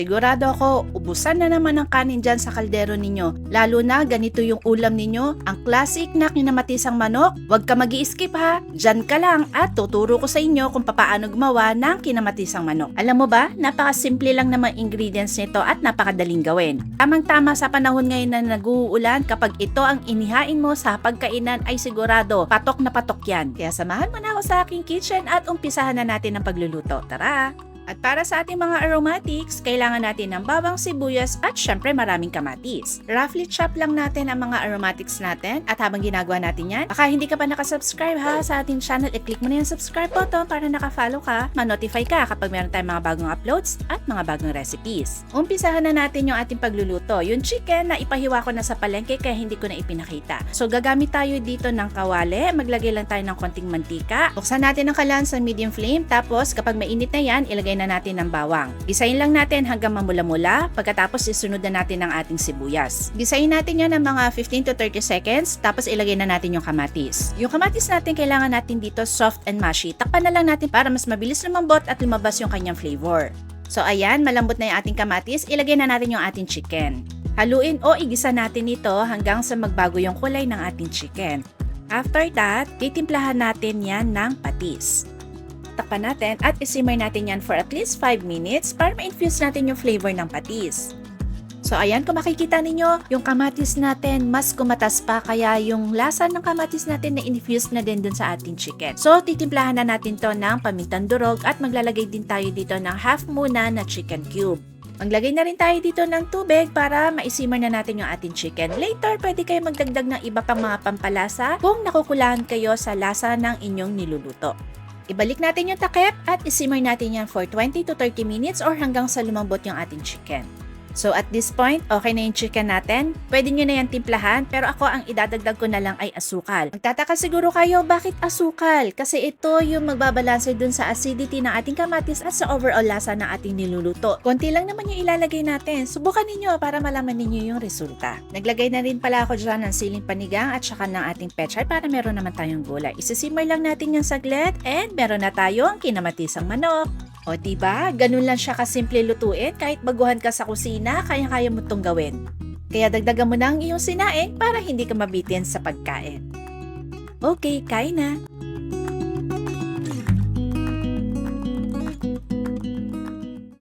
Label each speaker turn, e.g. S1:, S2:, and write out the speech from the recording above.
S1: Sigurado ako, ubusan na naman ng kanin dyan sa kaldero ninyo. Lalo na ganito yung ulam ninyo, ang classic na kinamatisang manok. Huwag ka mag-i-skip ha. Dyan ka lang at tuturo ko sa inyo kung paano gumawa ng kinamatisang manok. Alam mo ba, napakasimple lang naman ingredients nito at napakadaling gawin. Tamang-tama sa panahon ngayon na nag-uulan, kapag ito ang inihain mo sa pagkainan ay sigurado, patok na patok yan. Kaya samahan mo na ako sa aking kitchen at umpisahan na natin ang pagluluto. Tara! At para sa ating mga aromatics, kailangan natin ng bawang, sibuyas at syempre maraming kamatis. Roughly chop lang natin ang mga aromatics natin at habang ginagawa natin yan, baka hindi ka pa nakasubscribe ha sa ating channel, i-click mo na yung subscribe button para nakafollow ka, ma-notify ka kapag meron tayong mga bagong uploads at mga bagong recipes. Umpisahan na natin yung ating pagluluto. Yung chicken na ipahiwa ko na sa palengke kaya hindi ko na ipinakita. So gagamit tayo dito ng kawali, maglagay lang tayo ng konting mantika. Buksan natin ang kalan sa medium flame, tapos kapag mainit na yan, ilagay na natin ng bawang. Gisahin lang natin hanggang mamula-mula, pagkatapos isunod na natin ang ating sibuyas. Gisahin natin yan ng mga 15 to 30 seconds, tapos ilagay na natin yung kamatis. Yung kamatis natin kailangan natin dito soft and mushy. Takpan na lang natin para mas mabilis lumambot at lumabas yung kanyang flavor. So ayan, malambot na yung ating kamatis, ilagay na natin yung ating chicken. Haluin o igisa natin ito hanggang sa magbago yung kulay ng ating chicken. After that, titimplahan natin yan ng patis. Takpan natin at isimmer natin yan for at least 5 minutes para ma-infuse natin yung flavor ng patis. So ayan, kung makikita ninyo, yung kamatis natin mas kumatas pa, kaya yung lasa ng kamatis natin na infuse na din dun sa ating chicken. So titimplahan na natin to ng pamintang durog at maglalagay din tayo dito ng half muna na chicken cube. Maglagay na rin tayo dito ng tubig para ma-simmer na natin yung ating chicken. Later, pwede kayo magdagdag ng iba pang mga pampalasa kung nakukulangan kayo sa lasa ng inyong niluluto. Ibalik natin yung takip at isimmer natin yan for 20 to 30 minutes or hanggang sa lumambot yung ating chicken. So at this point, okay na yung chicken natin. Pwede nyo na yan timplahan, pero ako ang idadagdag ko na lang ay asukal. Magtataka siguro kayo, bakit asukal? Kasi ito yung magbabalanse dun sa acidity ng ating kamatis at sa overall lasa ng ating niluluto. Konti lang naman yung ilalagay natin. Subukan ninyo para malaman ninyo yung resulta. Naglagay na rin pala ako dyan ng siling panigang at saka ng ating pechay para meron naman tayong gulay. Isisimmer lang natin yung saglit and meron na tayong kinamatisang manok. O diba, ganun lang siya kasimple lutuin, kahit baguhan ka sa kusina, kaya-kaya mo itong gawin. Kaya dagdagan mo na ang iyong sinaing para hindi ka mabitin sa pagkain. Okay, kain na!